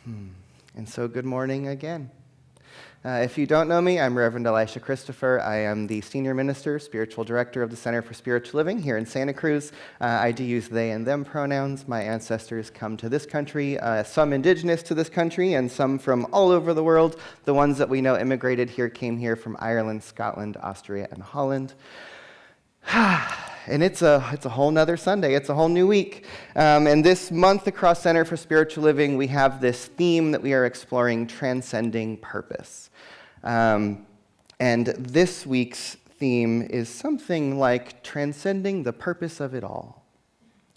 And so good morning again. If you don't know me, I'm Reverend Elisha Christopher. I am the Senior Minister, Spiritual Director of the Center for Spiritual Living here in Santa Cruz. I do use they and them pronouns. My ancestors come to this country, some indigenous to this country and some from all over the world. The ones that we know immigrated here came here from Ireland, Scotland, Austria, and Holland. And it's a whole nother Sunday. It's a whole new week. And this month across Center for Spiritual Living, we have this theme that we are exploring, transcending purpose. And this week's theme is something like transcending the purpose of it all,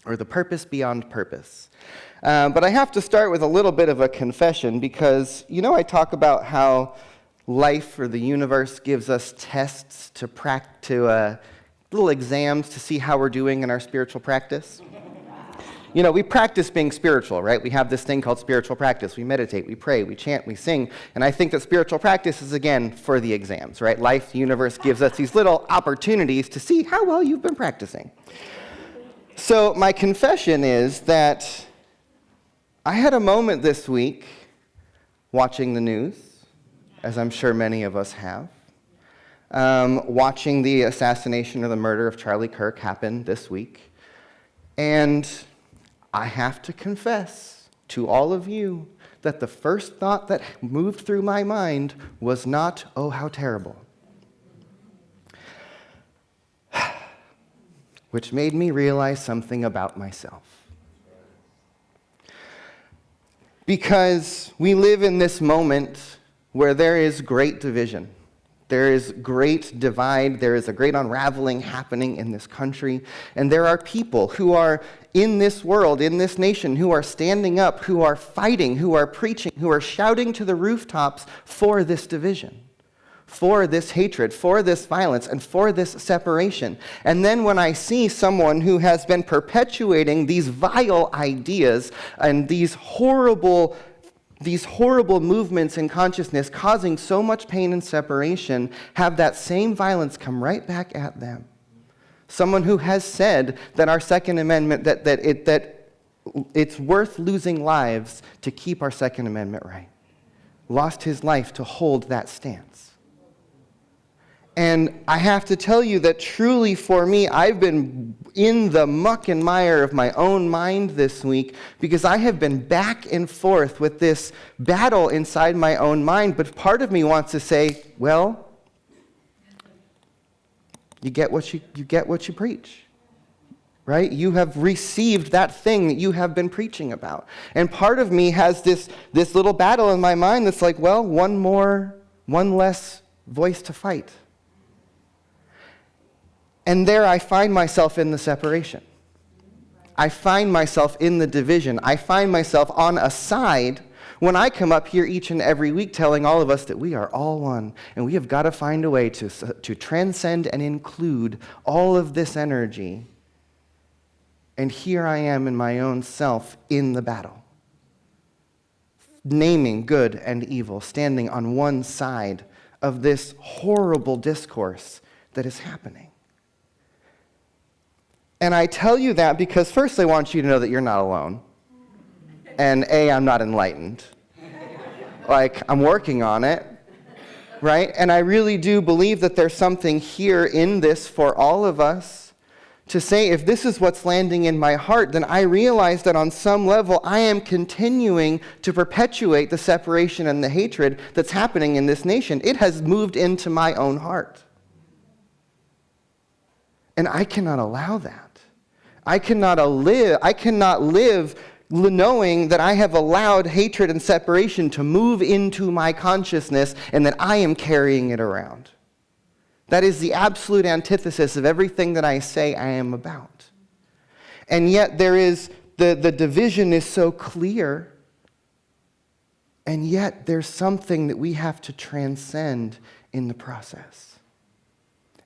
or the purpose beyond purpose. But I have to start with a little bit of a confession because, I talk about how life or the universe gives us tests to little exams to see how we're doing in our spiritual practice. We practice being spiritual, right? We have this thing called spiritual practice. We meditate, we pray, we chant, we sing. And I think that spiritual practice is, again, for the exams, right? Life, the universe gives us these little opportunities to see how well you've been practicing. So my confession is that I had a moment this week watching the news, as I'm sure many of us have. Watching the assassination or the murder of Charlie Kirk happen this week. And I have to confess to all of you that the first thought that moved through my mind was not, oh, how terrible. Which made me realize something about myself. Because we live in this moment where there is great division. There is great divide, there is a great unraveling happening in this country, and there are people who are in this world, in this nation, who are standing up, who are fighting, who are preaching, who are shouting to the rooftops for this division, for this hatred, for this violence, and for this separation. And then when I see someone who has been perpetuating these vile ideas and these horrible movements in consciousness causing so much pain and separation have that same violence come right back at them. Someone who has said that our Second Amendment, that it's worth losing lives to keep our Second Amendment right, lost his life to hold that stance. And I have to tell you that truly for me, I've been in the muck and mire of my own mind this week because I have been back and forth with this battle inside my own mind. But part of me wants to say, well, you get what you preach, right? You have received that thing that you have been preaching about. And part of me has this little battle in my mind that's like, well, one less voice to fight. And there I find myself in the separation. I find myself in the division. I find myself on a side when I come up here each and every week telling all of us that we are all one and we have got to find a way to transcend and include all of this energy. And here I am in my own self in the battle, naming good and evil, standing on one side of this horrible discourse that is happening. And I tell you that because first I want you to know that you're not alone. And I'm not enlightened. I'm working on it, right? And I really do believe that there's something here in this for all of us to say, if this is what's landing in my heart, then I realize that on some level I am continuing to perpetuate the separation and the hatred that's happening in this nation. It has moved into my own heart. And I cannot allow that. I cannot live knowing that I have allowed hatred and separation to move into my consciousness and that I am carrying it around. That is the absolute antithesis of everything that I say I am about. And yet there is, the division is so clear, and yet there's something that we have to transcend in the process.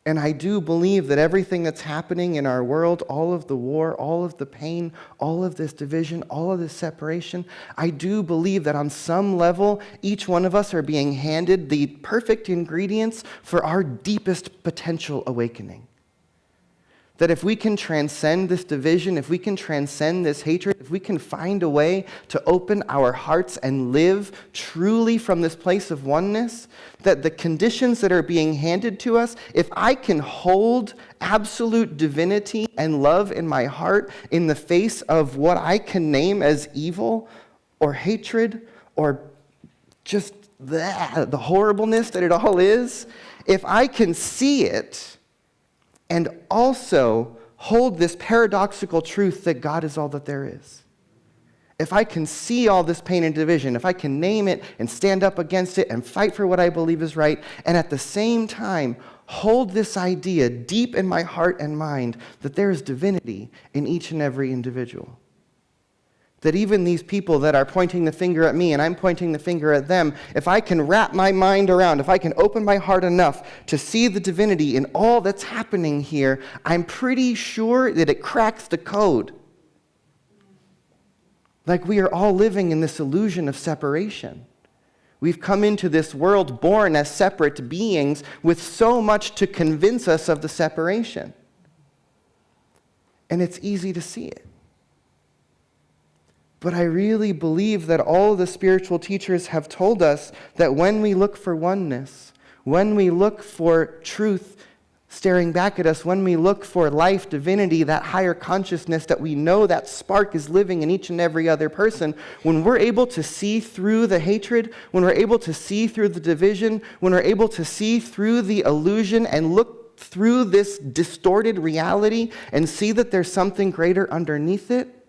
And I do believe that everything that's happening in our world, all of the war, all of the pain, all of this division, all of this separation, I do believe that on some level, each one of us are being handed the perfect ingredients for our deepest potential awakening. That if we can transcend this division, if we can transcend this hatred, if we can find a way to open our hearts and live truly from this place of oneness, that the conditions that are being handed to us, if I can hold absolute divinity and love in my heart in the face of what I can name as evil or hatred or just the horribleness that it all is, if I can see it, and also hold this paradoxical truth that God is all that there is. If I can see all this pain and division, if I can name it and stand up against it and fight for what I believe is right, and at the same time hold this idea deep in my heart and mind that there is divinity in each and every individual. That even these people that are pointing the finger at me and I'm pointing the finger at them, if I can wrap my mind around, if I can open my heart enough to see the divinity in all that's happening here, I'm pretty sure that it cracks the code. Like we are all living in this illusion of separation. We've come into this world born as separate beings with so much to convince us of the separation. And it's easy to see it. But I really believe that all the spiritual teachers have told us that when we look for oneness, when we look for truth staring back at us, when we look for life, divinity, that higher consciousness that we know that spark is living in each and every other person, when we're able to see through the hatred, when we're able to see through the division, when we're able to see through the illusion and look through this distorted reality and see that there's something greater underneath it,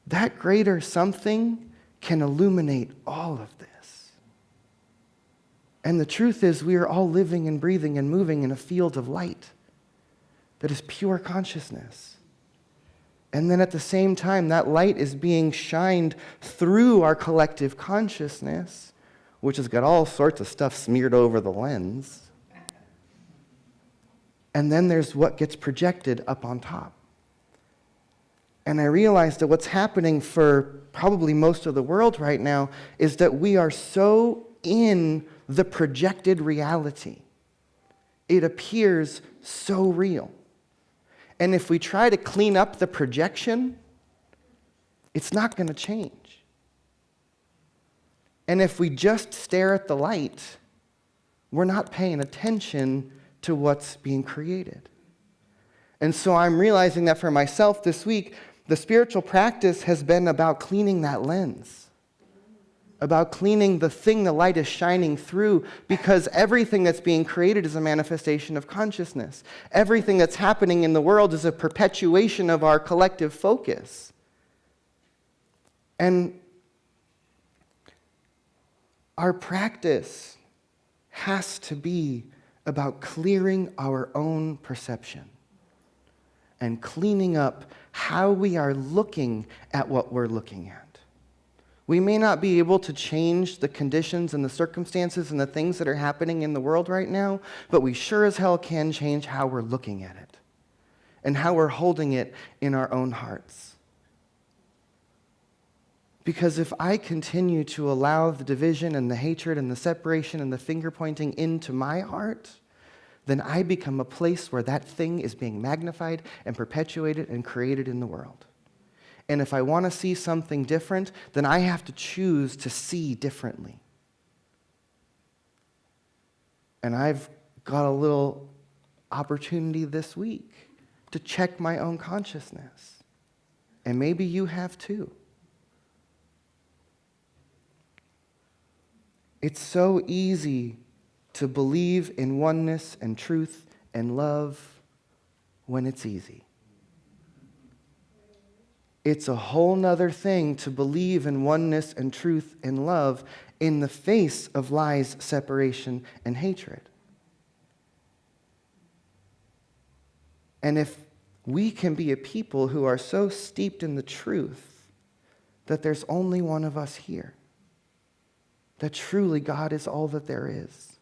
that greater something can illuminate all of this. And the truth is, we are all living and breathing and moving in a field of light that is pure consciousness. And then at the same time, that light is being shined through our collective consciousness, which has got all sorts of stuff smeared over the lens. And then there's what gets projected up on top. And I realized that what's happening for probably most of the world right now is that we are so in the projected reality. It appears so real. And if we try to clean up the projection, it's not going to change. And if we just stare at the light, we're not paying attention to what's being created. And so I'm realizing that for myself this week, the spiritual practice has been about cleaning that lens, about cleaning the thing the light is shining through, because everything that's being created is a manifestation of consciousness. Everything that's happening in the world is a perpetuation of our collective focus. And our practice has to be about clearing our own perception and cleaning up how we are looking at what we're looking at. We may not be able to change the conditions and the circumstances and the things that are happening in the world right now, but we sure as hell can change how we're looking at it and how we're holding it in our own hearts. Because if I continue to allow the division and the hatred and the separation and the finger pointing into my heart, then I become a place where that thing is being magnified and perpetuated and created in the world. And if I want to see something different, then I have to choose to see differently. And I've got a little opportunity this week to check my own consciousness. And maybe you have too. It's so easy to believe in oneness and truth and love when it's easy. It's a whole nother thing to believe in oneness and truth and love in the face of lies, separation, and hatred. And if we can be a people who are so steeped in the truth that there's only one of us here, that truly God is all that there is,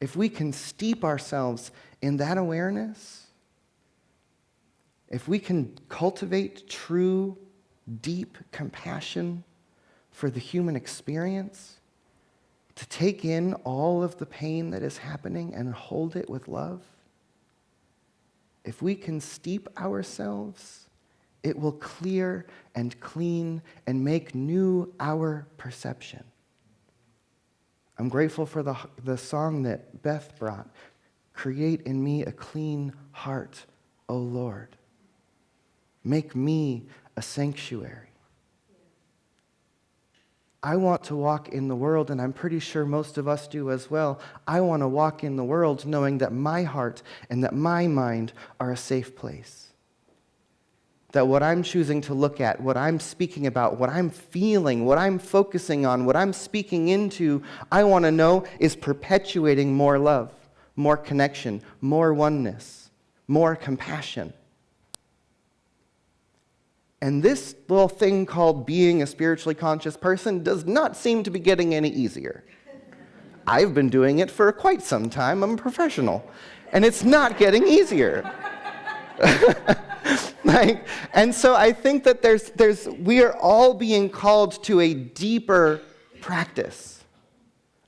if we can steep ourselves in that awareness, if we can cultivate true, deep compassion for the human experience, to take in all of the pain that is happening and hold it with love, if we can steep ourselves, it will clear and clean and make new our perception. I'm grateful for the song that Beth brought. Create in me a clean heart, O Lord. Make me a sanctuary. I want to walk in the world, and I'm pretty sure most of us do as well. I want to walk in the world knowing that my heart and that my mind are a safe place. That what I'm choosing to look at, what I'm speaking about, what I'm feeling, what I'm focusing on, what I'm speaking into, I want to know is perpetuating more love, more connection, more oneness, more compassion. And this little thing called being a spiritually conscious person does not seem to be getting any easier. I've been doing it for quite some time. I'm a professional. And it's not getting easier. And so I think that we are all being called to a deeper practice.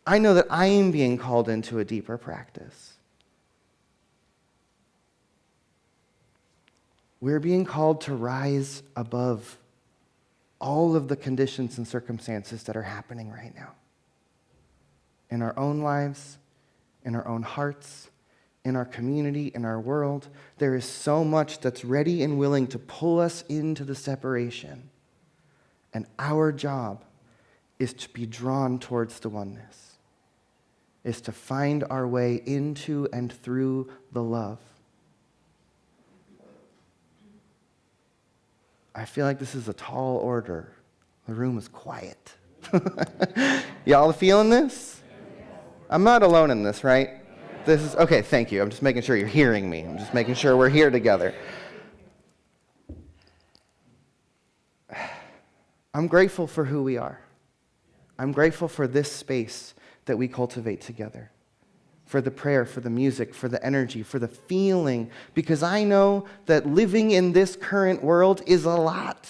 I know that I am being called into a deeper practice. We're being called to rise above all of the conditions and circumstances that are happening right now. In our own lives, in our own hearts, in our community, in our world, there is so much that's ready and willing to pull us into the separation. And our job is to be drawn towards the oneness, is to find our way into and through the love. I feel like this is a tall order. The room is quiet. Y'all feeling this? I'm not alone in this, right? This is, okay, thank you. I'm just making sure you're hearing me. I'm just making sure we're here together. I'm grateful for who we are. I'm grateful for this space that we cultivate together. For the prayer, for the music, for the energy, for the feeling. Because I know that living in this current world is a lot.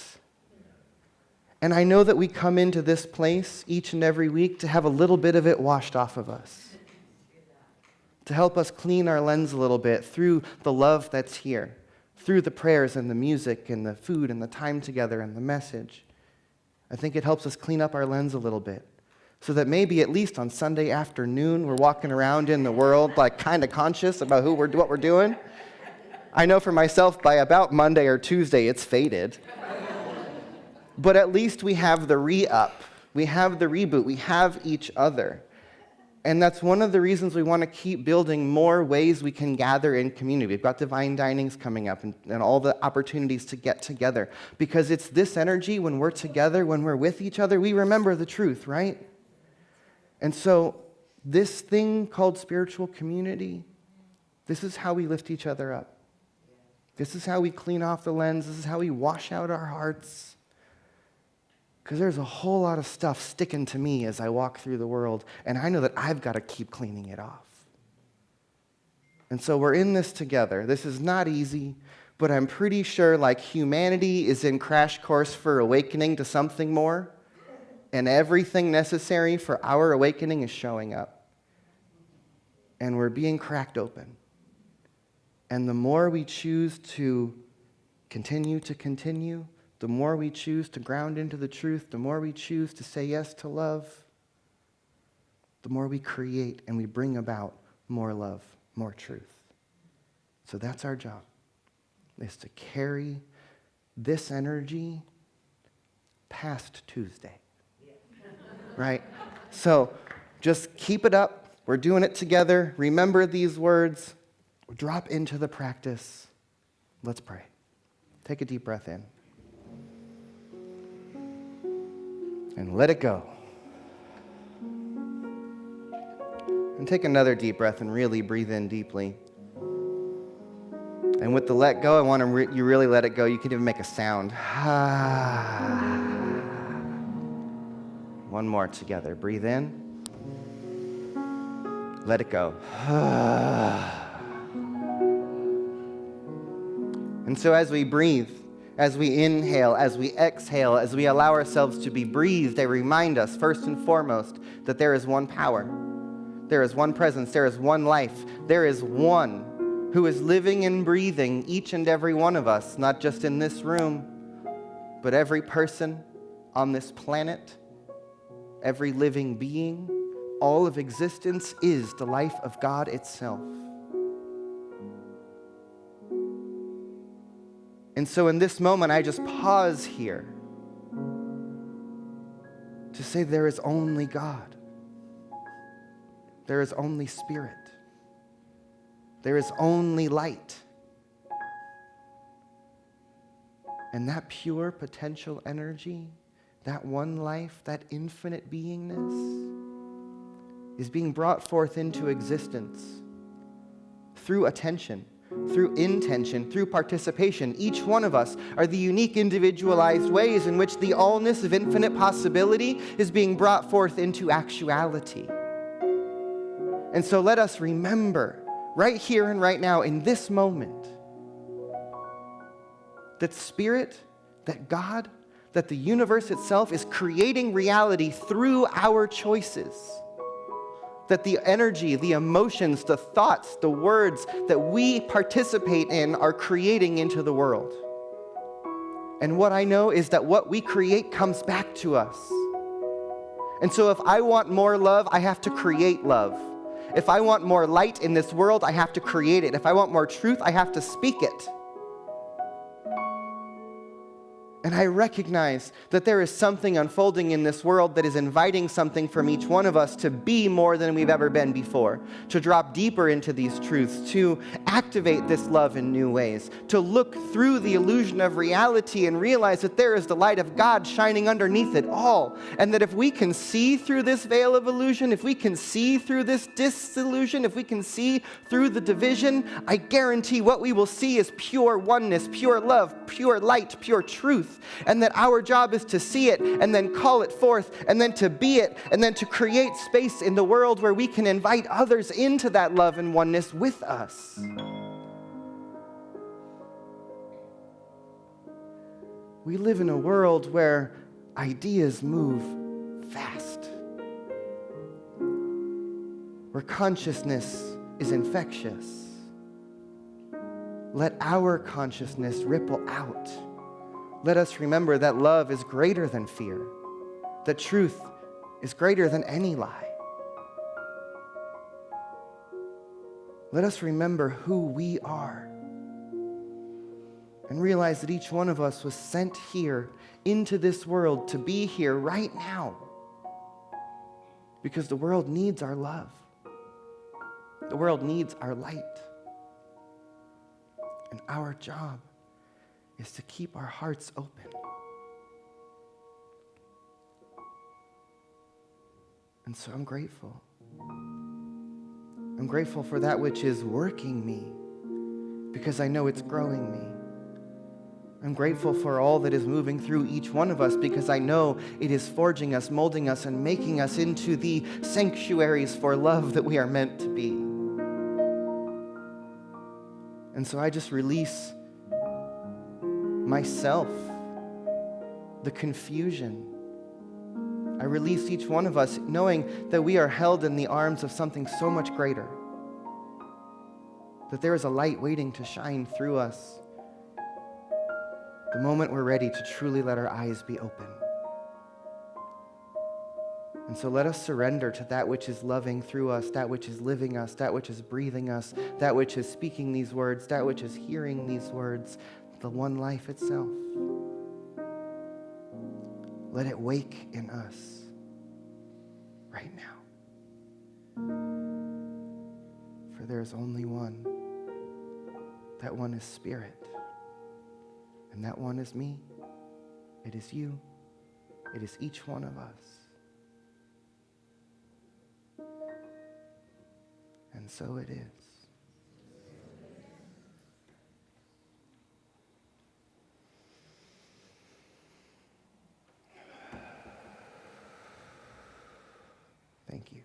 And I know that we come into this place each and every week to have a little bit of it washed off of us. To help us clean our lens a little bit through the love that's here, through the prayers and the music and the food and the time together and the message. I think it helps us clean up our lens a little bit so that maybe at least on Sunday afternoon we're walking around in the world like kind of conscious about what we're doing. I know for myself by about Monday or Tuesday it's faded. But at least we have the re-up, we have the reboot, we have each other. And that's one of the reasons we want to keep building more ways we can gather in community. We've got divine dinings coming up and all the opportunities to get together. Because it's this energy, when we're together, when we're with each other, we remember the truth, right? And so this thing called spiritual community, this is how we lift each other up. This is how we clean off the lens. This is how we wash out our hearts. Because there's a whole lot of stuff sticking to me as I walk through the world, and I know that I've got to keep cleaning it off. And so we're in this together. This is not easy, but I'm pretty sure like humanity is in crash course for awakening to something more, and everything necessary for our awakening is showing up. And we're being cracked open. And the more we choose to continue, the more we choose to ground into the truth, the more we choose to say yes to love, the more we create and we bring about more love, more truth. So that's our job, is to carry this energy past Tuesday. Right? So just keep it up. We're doing it together. Remember these words. Drop into the practice. Let's pray. Take a deep breath in. And let it go. And take another deep breath and really breathe in deeply. And with the let go, I want you really let it go. You can even make a sound. One more together. Breathe in. Let it go. And so as we breathe, as we inhale, as we exhale, as we allow ourselves to be breathed, they remind us, first and foremost, that there is one power. There is one presence. There is one life. There is one who is living and breathing each and every one of us, not just in this room, but every person on this planet, every living being, all of existence is the life of God itself. And so in this moment, I just pause here to say there is only God. There is only Spirit. There is only light. And that pure potential energy, that one life, that infinite beingness is being brought forth into existence through attention, through intention, through participation. Each one of us are the unique individualized ways in which the allness of infinite possibility is being brought forth into actuality. And so let us remember right here and right now in this moment that Spirit, that God, that the universe itself is creating reality through our choices. That the energy, the emotions, the thoughts, the words that we participate in are creating into the world. And what I know is that what we create comes back to us. And so if I want more love, I have to create love. If I want more light in this world, I have to create it. If I want more truth, I have to speak it. And I recognize that there is something unfolding in this world that is inviting something from each one of us to be more than we've ever been before, to drop deeper into these truths, to activate this love in new ways, to look through the illusion of reality and realize that there is the light of God shining underneath it all. And that if we can see through this veil of illusion, if we can see through this disillusion, if we can see through the division, I guarantee what we will see is pure oneness, pure love, pure light, pure truth. And that our job is to see it and then call it forth and then to be it and then to create space in the world where we can invite others into that love and oneness with us. We live in a world where ideas move fast, where consciousness is infectious. Let our consciousness ripple out. Let us remember that love is greater than fear, that truth is greater than any lie. Let us remember who we are and realize that each one of us was sent here into this world to be here right now because the world needs our love. The world needs our light. And our job is to keep our hearts open. And so I'm grateful. I'm grateful for that which is working me because I know it's growing me. I'm grateful for all that is moving through each one of us because I know it is forging us, molding us, and making us into the sanctuaries for love that we are meant to be. And so I just release myself, the confusion. I release each one of us knowing that we are held in the arms of something so much greater, that there is a light waiting to shine through us the moment we're ready to truly let our eyes be open. And so let us surrender to that which is loving through us, that which is living us, that which is breathing us, that which is speaking these words, that which is hearing these words, the one life itself. Let it wake in us right now. For there is only one. That one is Spirit. And that one is me. It is you. It is each one of us. And so it is. Thank you.